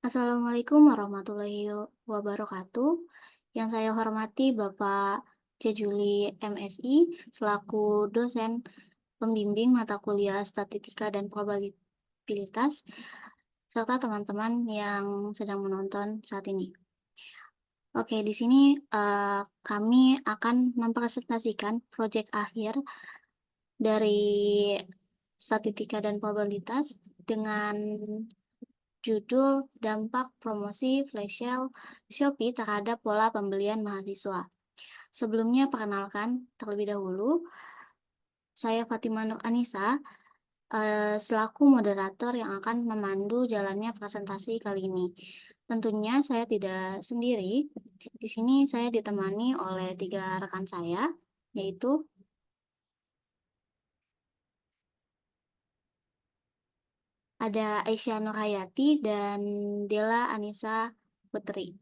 Assalamualaikum warahmatullahi wabarakatuh. Yang saya hormati Bapak Jajuli MSI selaku dosen pembimbing mata kuliah Statistika dan Probabilitas serta teman-teman yang sedang menonton saat ini. Oke, di sini kami akan mempresentasikan proyek akhir dari Statistika dan Probabilitas dengan judul Dampak Promosi Flash Sale Shopee terhadap Pola Pembelian Mahasiswa. Sebelumnya perkenalkan terlebih dahulu, saya Fatima Nur Anissa, selaku moderator yang akan memandu jalannya presentasi kali ini. Tentunya saya tidak sendiri. Di sini saya ditemani oleh 3 rekan saya, yaitu ada Aisyah Nurhayati dan Della Anissa Putri.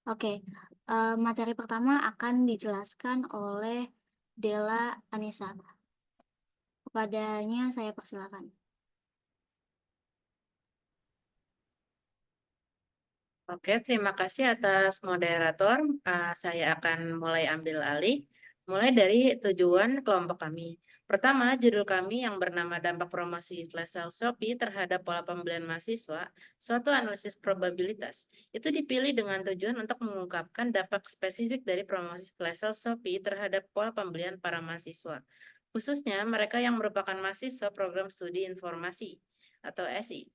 Oke, materi pertama akan dijelaskan oleh Della Anissa. Kepadanya saya persilakan. Oke, terima kasih atas moderator. Saya akan mulai ambil alih, mulai dari tujuan kelompok kami. Pertama, judul kami yang bernama Dampak Promosi Flash Sale Shopee terhadap Pola Pembelian Mahasiswa, suatu analisis probabilitas. Itu dipilih dengan tujuan untuk mengungkapkan dampak spesifik dari promosi Flash Sale Shopee terhadap pola pembelian para mahasiswa, khususnya mereka yang merupakan mahasiswa program studi informasi atau SI.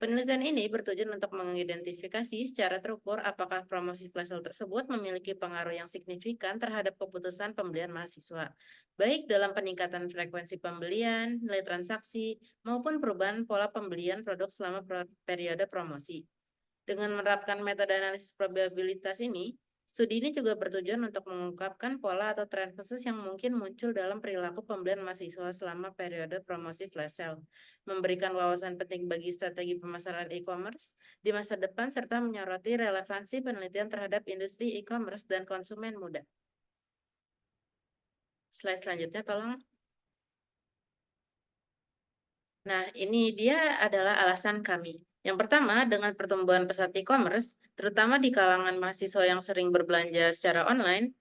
Penelitian ini bertujuan untuk mengidentifikasi secara terukur apakah promosi flash sale tersebut memiliki pengaruh yang signifikan terhadap keputusan pembelian mahasiswa, baik dalam peningkatan frekuensi pembelian, nilai transaksi, maupun perubahan pola pembelian produk selama periode promosi. Dengan menerapkan metode analisis probabilitas ini, studi ini juga bertujuan untuk mengungkapkan pola atau tren khusus yang mungkin muncul dalam perilaku pembelian mahasiswa selama periode promosi flash sale, memberikan wawasan penting bagi strategi pemasaran e-commerce di masa depan, serta menyoroti relevansi penelitian terhadap industri e-commerce dan konsumen muda. Slide selanjutnya, tolong. Nah, ini dia adalah alasan kami. Yang pertama, dengan pertumbuhan pesat e-commerce, terutama di kalangan mahasiswa yang sering berbelanja secara online,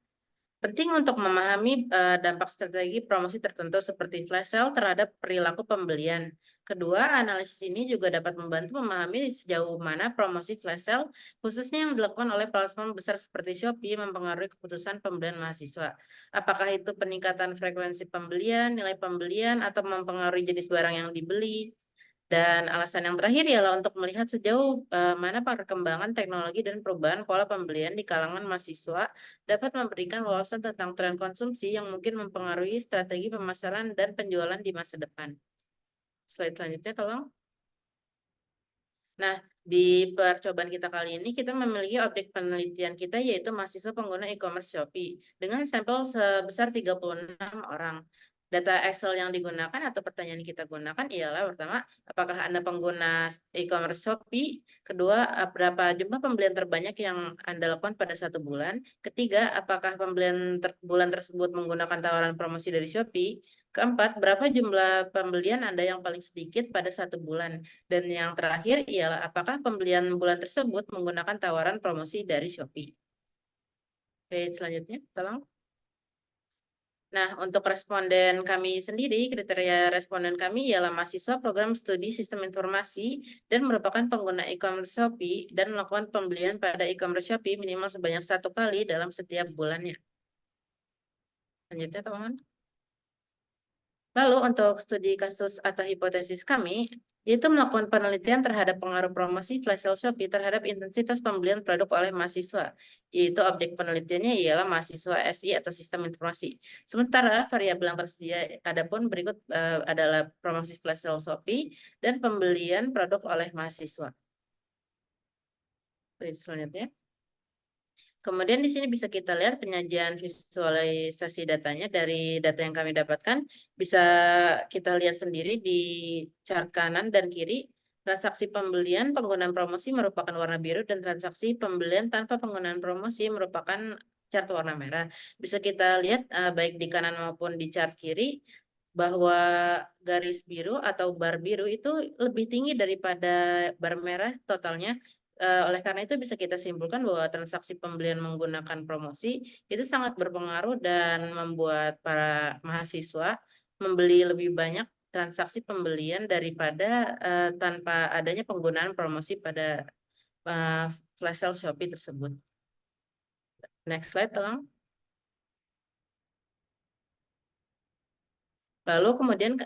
penting untuk memahami dampak strategi promosi tertentu seperti flash sale terhadap perilaku pembelian. Kedua, analisis ini juga dapat membantu memahami sejauh mana promosi flash sale, khususnya yang dilakukan oleh platform besar seperti Shopee, mempengaruhi keputusan pembelian mahasiswa. Apakah itu peningkatan frekuensi pembelian, nilai pembelian, atau mempengaruhi jenis barang yang dibeli. Dan alasan yang terakhir ialah untuk melihat sejauh mana perkembangan teknologi dan perubahan pola pembelian di kalangan mahasiswa dapat memberikan wawasan tentang tren konsumsi yang mungkin mempengaruhi strategi pemasaran dan penjualan di masa depan. Slide selanjutnya, tolong. Nah, di percobaan kita kali ini, kita memiliki objek penelitian kita yaitu mahasiswa pengguna e-commerce Shopee dengan sampel sebesar 36 orang. Data Excel yang digunakan atau pertanyaan yang kita gunakan ialah pertama, apakah Anda pengguna e-commerce Shopee? Kedua, berapa jumlah pembelian terbanyak yang Anda lakukan pada 1 bulan? Ketiga, apakah pembelian bulan tersebut menggunakan tawaran promosi dari Shopee? Keempat, berapa jumlah pembelian Anda yang paling sedikit pada 1 bulan? Dan yang terakhir ialah apakah pembelian bulan tersebut menggunakan tawaran promosi dari Shopee. Oke, selanjutnya, tolong. Nah, untuk responden kami sendiri, kriteria responden kami ialah mahasiswa program studi sistem informasi dan merupakan pengguna e-commerce Shopee dan melakukan pembelian pada e-commerce Shopee minimal sebanyak 1 kali dalam setiap bulannya. Selanjutnya, teman-teman. Lalu untuk studi kasus atau hipotesis kami, yaitu melakukan penelitian terhadap pengaruh promosi flash sale Shopee terhadap intensitas pembelian produk oleh mahasiswa, yaitu objek penelitiannya ialah mahasiswa SI atau sistem informasi. Sementara variabel yang tersedia adapun berikut adalah promosi flash sale Shopee dan pembelian produk oleh mahasiswa. Selanjutnya. Kemudian di sini bisa kita lihat penyajian visualisasi datanya dari data yang kami dapatkan. Bisa kita lihat sendiri di chart kanan dan kiri. Transaksi pembelian penggunaan promosi merupakan warna biru dan transaksi pembelian tanpa penggunaan promosi merupakan chart warna merah. Bisa kita lihat baik di kanan maupun di chart kiri bahwa garis biru atau bar biru itu lebih tinggi daripada bar merah totalnya Oleh karena itu bisa kita simpulkan bahwa transaksi pembelian menggunakan promosi itu sangat berpengaruh dan membuat para mahasiswa membeli lebih banyak transaksi pembelian daripada, tanpa adanya penggunaan promosi pada, flash sale Shopee tersebut. Next slide tolong. Lalu kemudian,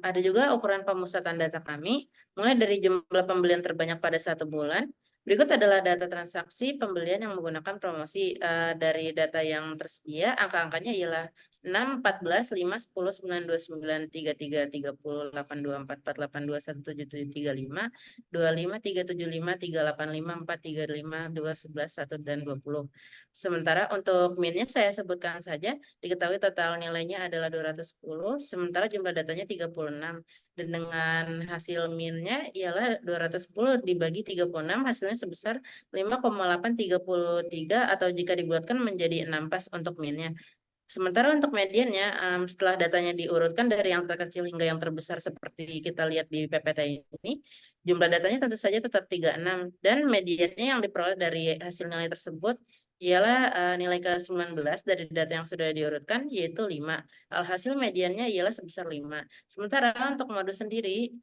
ada juga ukuran pemusatan data kami, mulai dari jumlah pembelian terbanyak pada 1 bulan. Berikut adalah data transaksi pembelian yang menggunakan promosi, dari data yang tersedia, angka-angkanya ialah 6, 14, 5, 10, 9, 29, 33, 30, 8, 24, 4, 8, 2, 1, 7, 7, 35, 25, 3, 7, 5, 3, 8, 5, 4, 3, 5, 2, 11, 1, dan 20. Sementara untuk min-nya saya sebutkan saja. Diketahui total nilainya adalah 210, sementara jumlah datanya 36. Dan dengan hasil min-nya ialah 210 dibagi 36, hasilnya sebesar 5,833 atau jika dibulatkan menjadi 6 pas untuk min-nya. Sementara untuk mediannya, setelah datanya diurutkan dari yang terkecil hingga yang terbesar seperti kita lihat di PPT ini, jumlah datanya tentu saja tetap 36 dan mediannya yang diperoleh dari hasil nilai tersebut ialah, nilai ke-19 dari data yang sudah diurutkan yaitu 5. Alhasil mediannya ialah sebesar 5. Sementara untuk modus sendiri,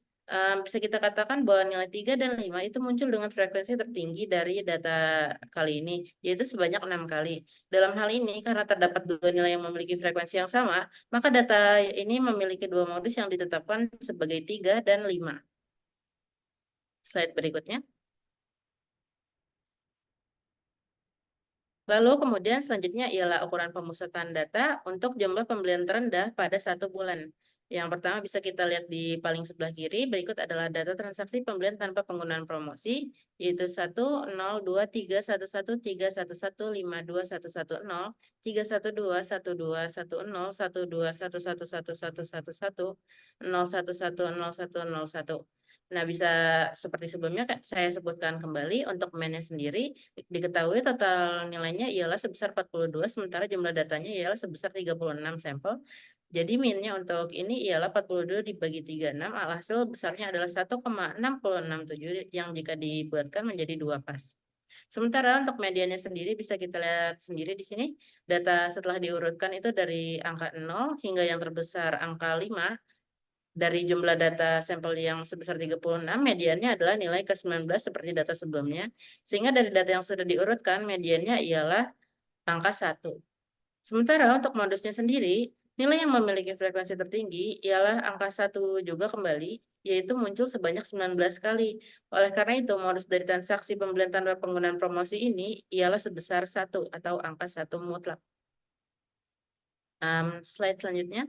bisa kita katakan bahwa nilai 3 dan 5 itu muncul dengan frekuensi tertinggi dari data kali ini, yaitu sebanyak 6 kali. Dalam hal ini, karena terdapat dua nilai yang memiliki frekuensi yang sama, maka data ini memiliki dua modus yang ditetapkan sebagai 3 dan 5. Slide berikutnya. Lalu kemudian selanjutnya ialah ukuran pemusatan data untuk jumlah pembelian terendah pada 1 bulan. Yang pertama bisa kita lihat di paling sebelah kiri, berikut adalah data transaksi pembelian tanpa penggunaan promosi, yaitu 1, 0, 2, 3, 1, 1, 3, 1, 1, 5, 2, 1, 1, 0, 3, 1, 2, 1, 2, 1, 0, 1, 2, 1, 1, 1, 1, 1, 1, 0, 1, 1, 0, 1, 0, 1. Nah, bisa seperti sebelumnya saya sebutkan kembali untuk min-nya sendiri diketahui total nilainya ialah sebesar 42, sementara jumlah datanya ialah sebesar 36 sampel. Jadi min-nya untuk ini ialah 42 dibagi 36, alhasil besarnya adalah 1,6067 yang jika dibuatkan menjadi 2 pas. Sementara untuk mediannya sendiri bisa kita lihat sendiri di sini, data setelah diurutkan itu dari angka 0 hingga yang terbesar angka 5. Dari jumlah data sampel yang sebesar 36, mediannya adalah nilai ke-19 seperti data sebelumnya, sehingga dari data yang sudah diurutkan, mediannya ialah angka 1. Sementara untuk modusnya sendiri, nilai yang memiliki frekuensi tertinggi ialah angka 1 juga kembali, yaitu muncul sebanyak 19 kali. Oleh karena itu, modus dari transaksi pembelian tanpa penggunaan promosi ini ialah sebesar 1 atau angka 1 mutlak. Slide selanjutnya.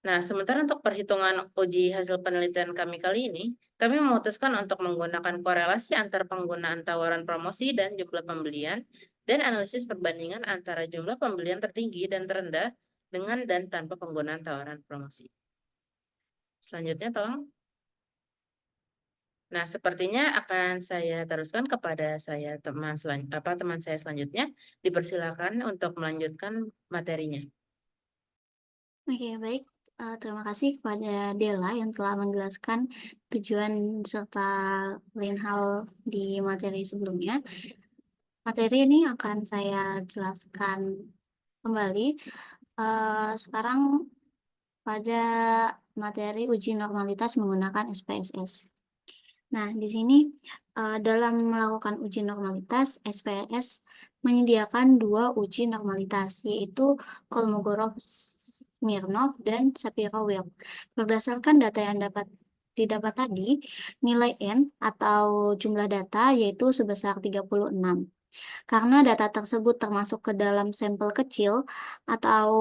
Nah, sementara untuk perhitungan uji hasil penelitian kami kali ini, kami memutuskan untuk menggunakan korelasi antar penggunaan tawaran promosi dan jumlah pembelian, dan analisis perbandingan antara jumlah pembelian tertinggi dan terendah dengan dan tanpa penggunaan tawaran promosi. Selanjutnya, tolong. Nah, sepertinya akan saya teruskan kepada teman saya selanjutnya. Dipersilakan untuk melanjutkan materinya. Oke, baik. Terima kasih kepada Dela yang telah menjelaskan tujuan serta lain hal di materi sebelumnya. Materi ini akan saya jelaskan kembali. Sekarang pada materi uji normalitas menggunakan SPSS. Nah, di sini dalam melakukan uji normalitas, SPSS menyediakan dua uji normalitas, yaitu Kolmogorov-Smirnov dan Shapiro-Wilk. Berdasarkan data yang didapat tadi, nilai N atau jumlah data yaitu sebesar 36. Karena data tersebut termasuk ke dalam sampel kecil atau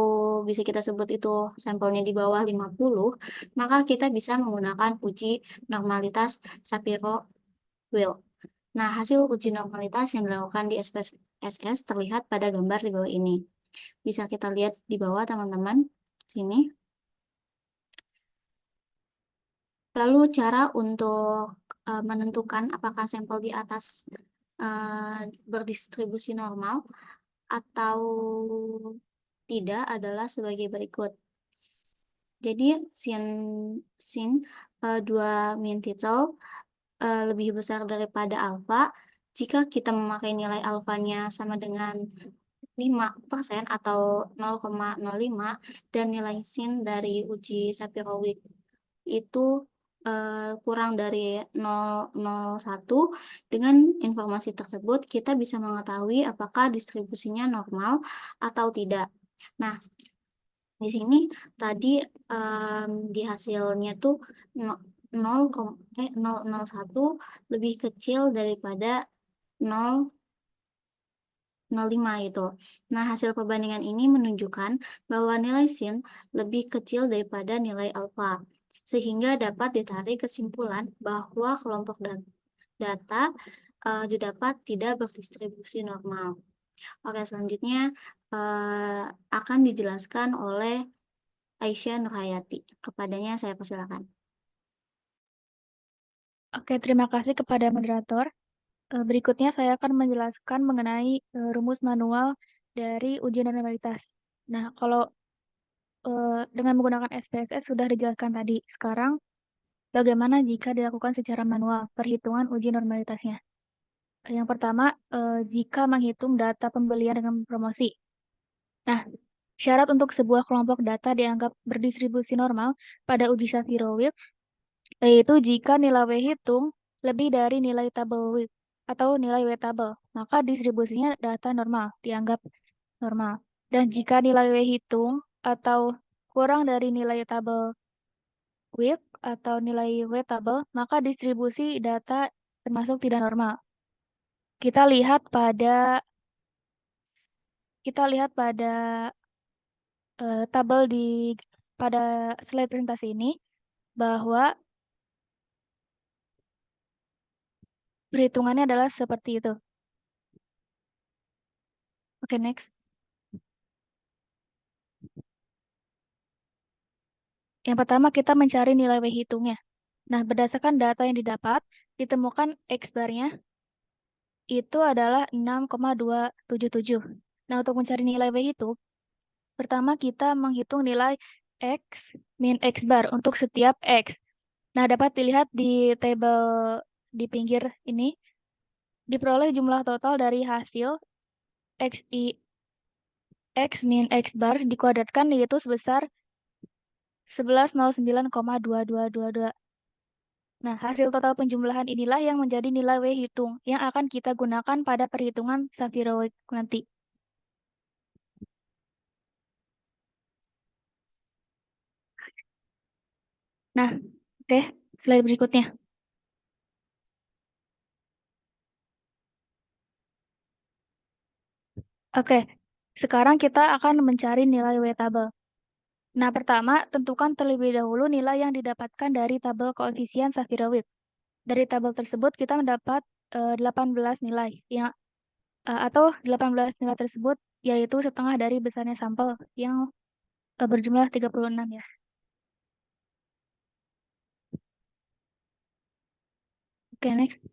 bisa kita sebut itu sampelnya di bawah 50, maka kita bisa menggunakan uji normalitas Shapiro-Wilk. Nah, hasil uji normalitas yang dilakukan di SPSS terlihat pada gambar di bawah ini. Bisa kita lihat di bawah, teman-teman. Sini. Lalu cara untuk menentukan apakah sampel di atas berdistribusi normal atau tidak adalah sebagai berikut. Jadi, sin dua min titel lebih besar daripada alfa jika kita memakai nilai alfanya sama dengan 5% atau 0,05 dan nilai sin dari uji Shapiro-Wilk itu kurang dari 0,01. Dengan informasi tersebut, kita bisa mengetahui apakah distribusinya normal atau tidak. Nah, di sini tadi di hasilnya tuh 0,1 lebih kecil daripada 0,05 itu. Nah, hasil perbandingan ini menunjukkan bahwa nilai sin lebih kecil daripada nilai alfa, sehingga dapat ditarik kesimpulan bahwa kelompok data didapat tidak berdistribusi normal. Oke, selanjutnya akan dijelaskan oleh Aisyah Nurhayati. Kepadanya saya persilakan. Oke, terima kasih kepada moderator. Berikutnya saya akan menjelaskan mengenai rumus manual dari uji normalitas. Nah, kalau dengan menggunakan SPSS sudah dijelaskan tadi. Sekarang, bagaimana jika dilakukan secara manual perhitungan uji normalitasnya? Yang pertama, jika menghitung data pembelian dengan promosi. Nah, syarat untuk sebuah kelompok data dianggap berdistribusi normal pada uji Shapiro-Wilk yaitu jika nilai W hitung lebih dari nilai tabel W atau nilai W tabel, maka distribusinya data normal, dianggap normal. Dan jika nilai W hitung atau kurang dari nilai tabel W atau nilai W tabel, maka distribusi data termasuk tidak normal. Kita lihat pada tabel pada slide presentasi ini bahwa perhitungannya adalah seperti itu. Oke, next. Yang pertama kita mencari nilai W hitungnya. Nah, berdasarkan data yang didapat, ditemukan X-barnya itu adalah 6,277. Nah, untuk mencari nilai W itu, pertama kita menghitung nilai X min X bar untuk setiap X. Nah, dapat dilihat di tabel di pinggir ini, diperoleh jumlah total dari hasil XI X min X bar dikuadratkan yaitu sebesar 1109,2222. Nah, hasil total penjumlahan inilah yang menjadi nilai W hitung yang akan kita gunakan pada perhitungan Shapiro-Wilk nanti. Nah, oke, slide berikutnya. Oke, sekarang kita akan mencari nilai W tabel. Nah, pertama, tentukan terlebih dahulu nilai yang didapatkan dari tabel koefisien Shapiro-Wilk. Dari tabel tersebut kita mendapat 18 nilai yang atau 18 nilai tersebut yaitu setengah dari besarnya sampel yang berjumlah 36 ya. Oke, next.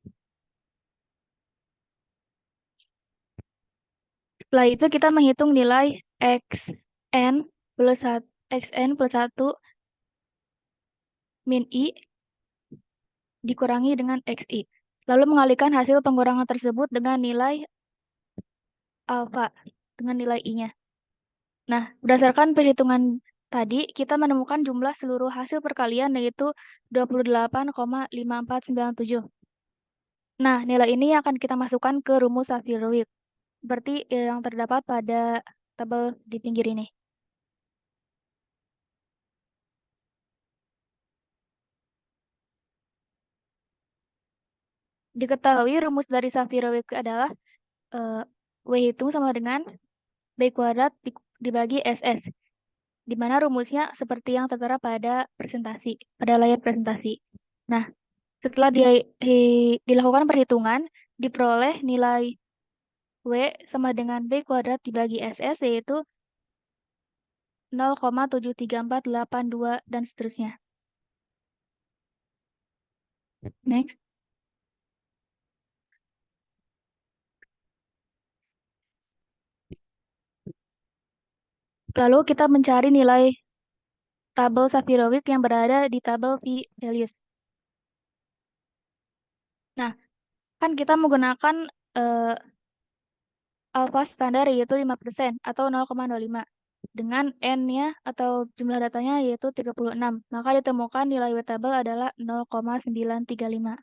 Setelah itu kita menghitung nilai xn plus 1 min i dikurangi dengan xi. Lalu mengalihkan hasil pengurangan tersebut dengan nilai alfa, dengan nilai i-nya. Nah, berdasarkan perhitungan tadi, kita menemukan jumlah seluruh hasil perkalian yaitu 28,5497. Nah, nilai ini akan kita masukkan ke rumus Shapiro-Wilk, seperti yang terdapat pada tabel di pinggir ini. Diketahui rumus dari Shapiro-Wilk adalah W hitung sama dengan B kuadrat dibagi SS, di mana rumusnya seperti yang tertera pada layar presentasi. Nah, setelah dilakukan perhitungan, diperoleh nilai W sama dengan B kuadrat dibagi SS, yaitu 0,73482 dan seterusnya. Next. Lalu kita mencari nilai tabel Shapiro-Wilk yang berada di tabel p-values. Nah, kan kita menggunakan alfa standar yaitu 5% atau 0,05 dengan N-nya atau jumlah datanya yaitu 36. Maka ditemukan nilai wettable adalah 0,935.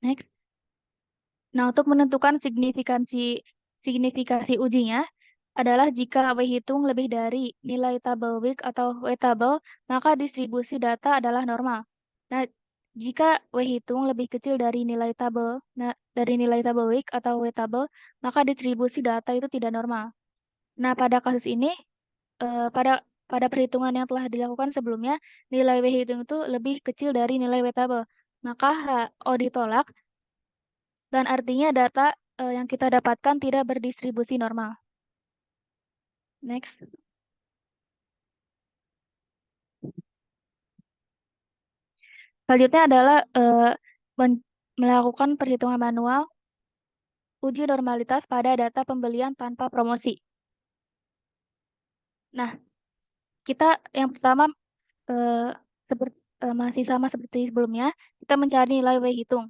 Next. Nah, untuk menentukan signifikasi ujinya adalah jika W hitung lebih dari nilai tabel weak atau wettable, maka distribusi data adalah normal. Nah, jika W hitung lebih kecil dari nilai tabel weak atau wettable, maka distribusi data itu tidak normal. Nah, pada kasus ini, pada perhitungan yang telah dilakukan sebelumnya, nilai W hitung itu lebih kecil dari nilai wettable. Maka HO ditolak dan artinya data yang kita dapatkan tidak berdistribusi normal. Next. Selanjutnya adalah melakukan perhitungan manual uji normalitas pada data pembelian tanpa promosi. Nah, kita yang pertama masih sama seperti sebelumnya, kita mencari nilai W hitung.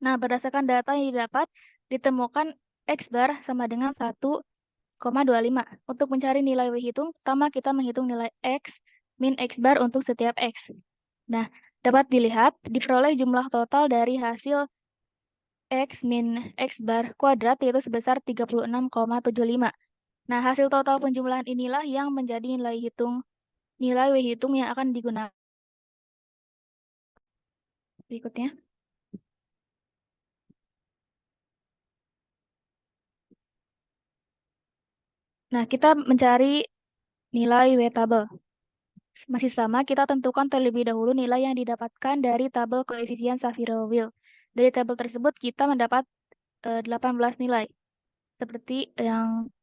Nah, berdasarkan data yang didapat, ditemukan X bar sama dengan 1,25. Untuk mencari nilai W hitung, pertama kita menghitung nilai X min X bar untuk setiap X. Nah, dapat dilihat diperoleh jumlah total dari hasil X min X bar kuadrat yaitu sebesar 36,75. Nah, hasil total penjumlahan inilah yang menjadi nilai W hitung yang akan digunakan berikutnya. Nah, kita mencari nilai wettable. Masih sama, kita tentukan terlebih dahulu nilai yang didapatkan dari tabel koefisien Shapiro-Wilk. Dari tabel tersebut kita mendapat 18 nilai, seperti yang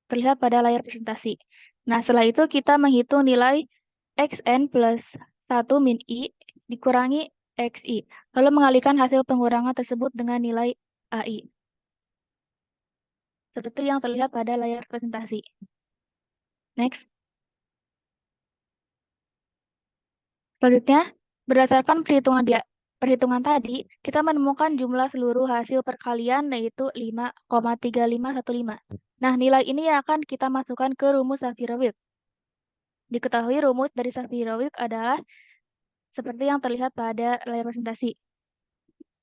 terlihat pada layar presentasi. Nah, setelah itu kita menghitung nilai Xn plus 1 min I dikurangi Xi, lalu mengalihkan hasil pengurangan tersebut dengan nilai AI. Seperti yang terlihat pada layar presentasi. Next. Selanjutnya, berdasarkan perhitungan tadi, kita menemukan jumlah seluruh hasil perkalian yaitu 5,3515. Nah, nilai ini akan kita masukkan ke rumus Shapiro-Wilk. Diketahui rumus dari Shapiro-Wilk adalah seperti yang terlihat pada layar presentasi.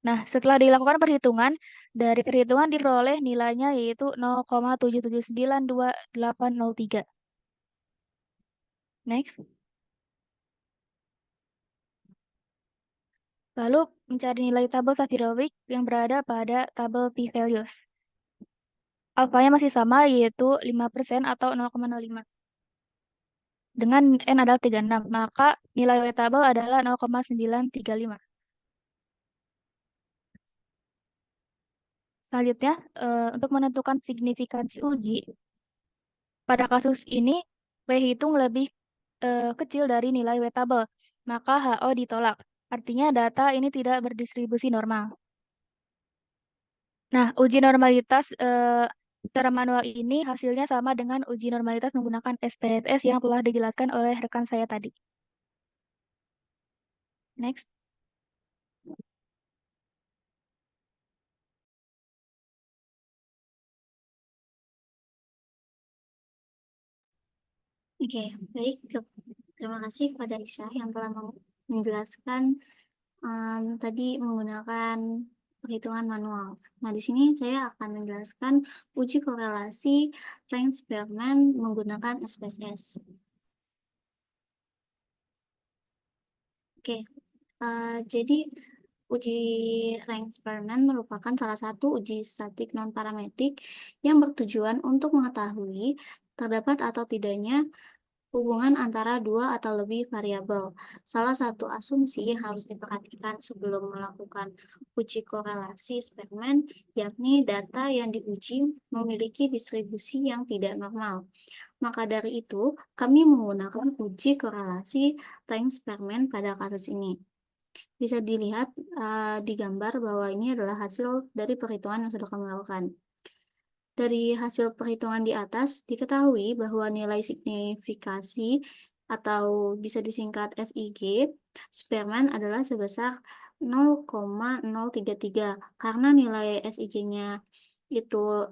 Nah, setelah dilakukan perhitungan, dari perhitungan diperoleh nilainya yaitu 0,7792803. Next. Lalu mencari nilai tabel Shapiro-Wilk yang berada pada tabel p-values. Alfanya masih sama yaitu 5% atau 0,05. Dengan N adalah 36, maka nilai wettable adalah 0,935. Selanjutnya, untuk menentukan signifikansi uji, pada kasus ini W hitung lebih kecil dari nilai wettable, maka HO ditolak. Artinya data ini tidak berdistribusi normal. Nah, uji normalitas secara manual ini hasilnya sama dengan uji normalitas menggunakan SPSS yang telah dijelaskan oleh rekan saya tadi. Next. Oke, baik. Terima kasih kepada Isa yang telah menjelaskan tadi menggunakan perhitungan manual. Nah, di sini saya akan menjelaskan uji korelasi range Spearman menggunakan SPSS. Oke, jadi uji range Spearman merupakan salah satu uji statik non-parametrik yang bertujuan untuk mengetahui terdapat atau tidaknya hubungan antara dua atau lebih variabel. Salah satu asumsi yang harus diperhatikan sebelum melakukan uji korelasi Spearman, yakni data yang diuji memiliki distribusi yang tidak normal. Maka dari itu, kami menggunakan uji korelasi range Spearman pada kasus ini. Bisa dilihat di gambar bahwa ini adalah hasil dari perhitungan yang sudah kami lakukan. Dari hasil perhitungan di atas, diketahui bahwa nilai signifikasi atau bisa disingkat SIG, Spearman adalah sebesar 0,033 karena nilai SIG-nya itu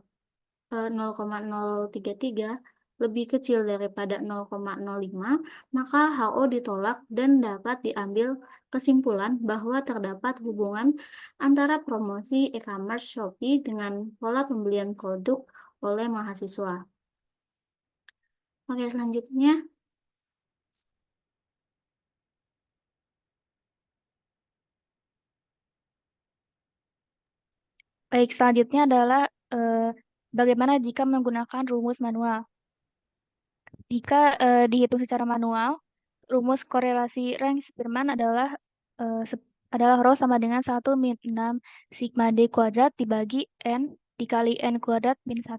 0,033 lebih kecil daripada 0,05, maka HO ditolak dan dapat diambil kesimpulan bahwa terdapat hubungan antara promosi e-commerce Shopee dengan pola pembelian produk oleh mahasiswa. Oke, selanjutnya. Baik, selanjutnya adalah bagaimana jika menggunakan rumus manual. Jika dihitung secara manual, rumus korelasi rank Spearman adalah rho sama dengan 1 min 6 sigma D kuadrat dibagi N dikali N kuadrat min 1.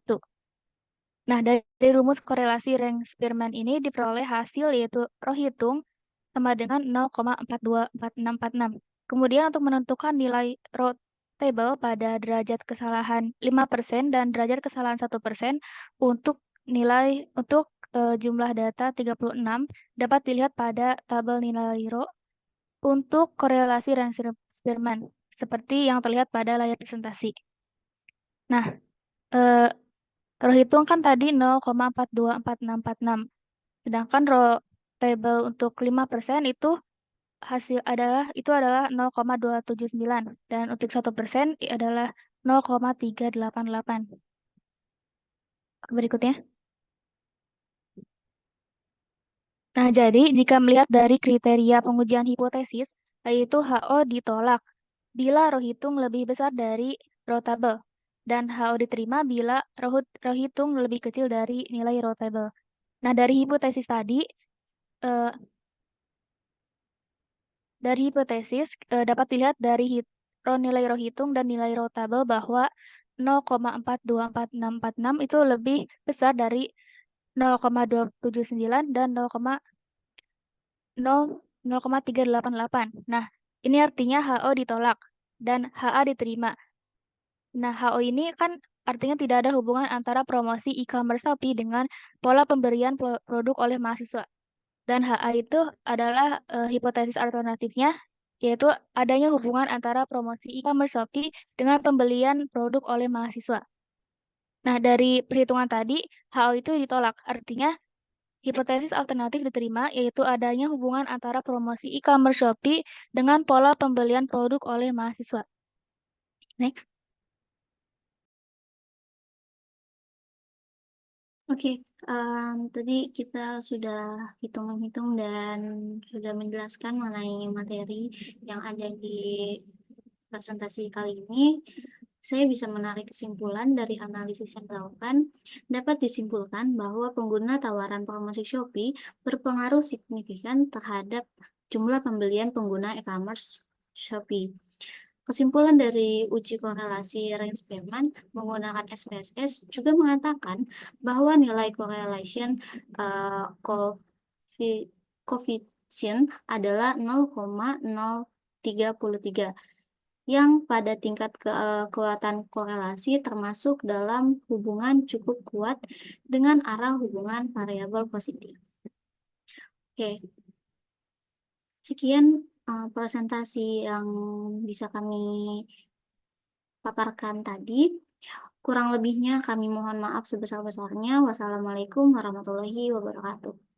Nah, dari rumus korelasi rank Spearman ini diperoleh hasil yaitu rho hitung sama dengan 0,424646. Kemudian untuk menentukan nilai rho table pada derajat kesalahan 5% dan derajat kesalahan 1% untuk jumlah data 36 dapat dilihat pada tabel nilai rho untuk korelasi rank Spearman seperti yang terlihat pada layar presentasi. Nah, rho hitung kan tadi 0,424646. Sedangkan rho table untuk 5% itu adalah 0,279 dan untuk 1% adalah 0,388. Berikutnya. Nah, jadi jika melihat dari kriteria pengujian hipotesis, yaitu HO ditolak bila rho hitung lebih besar dari rho tabel dan HO diterima bila rho hitung lebih kecil dari nilai rho tabel. Nah, dari hipotesis tadi, dapat dilihat dari nilai rho hitung dan nilai rho tabel bahwa 0,424646 itu lebih besar dari 0,279 dan 0,388. Nah, ini artinya HO ditolak dan HA diterima. Nah, HO ini kan artinya tidak ada hubungan antara promosi e-commerce Shopee dengan pola pemberian produk oleh mahasiswa. Dan HA itu adalah hipotesis alternatifnya, yaitu adanya hubungan antara promosi e-commerce Shopee dengan pembelian produk oleh mahasiswa. Nah, dari perhitungan tadi, HO itu ditolak. Artinya, hipotesis alternatif diterima, yaitu adanya hubungan antara promosi e-commerce Shopee dengan pola pembelian produk oleh mahasiswa. Next. Oke, tadi kita sudah hitung-hitung dan sudah menjelaskan mengenai materi yang ada di presentasi kali ini. Saya bisa menarik kesimpulan dari analisis yang dilakukan. Dapat disimpulkan bahwa pengguna tawaran promosi Shopee berpengaruh signifikan terhadap jumlah pembelian pengguna e-commerce Shopee. Kesimpulan dari uji korelasi range Spearman menggunakan SPSS juga mengatakan bahwa nilai correlation coefficient adalah 0,033 yang pada tingkat kekuatan korelasi termasuk dalam hubungan cukup kuat dengan arah hubungan variabel positif. Oke, sekian presentasi yang bisa kami paparkan tadi. Kurang lebihnya kami mohon maaf sebesar-besarnya. Wassalamualaikum warahmatullahi wabarakatuh.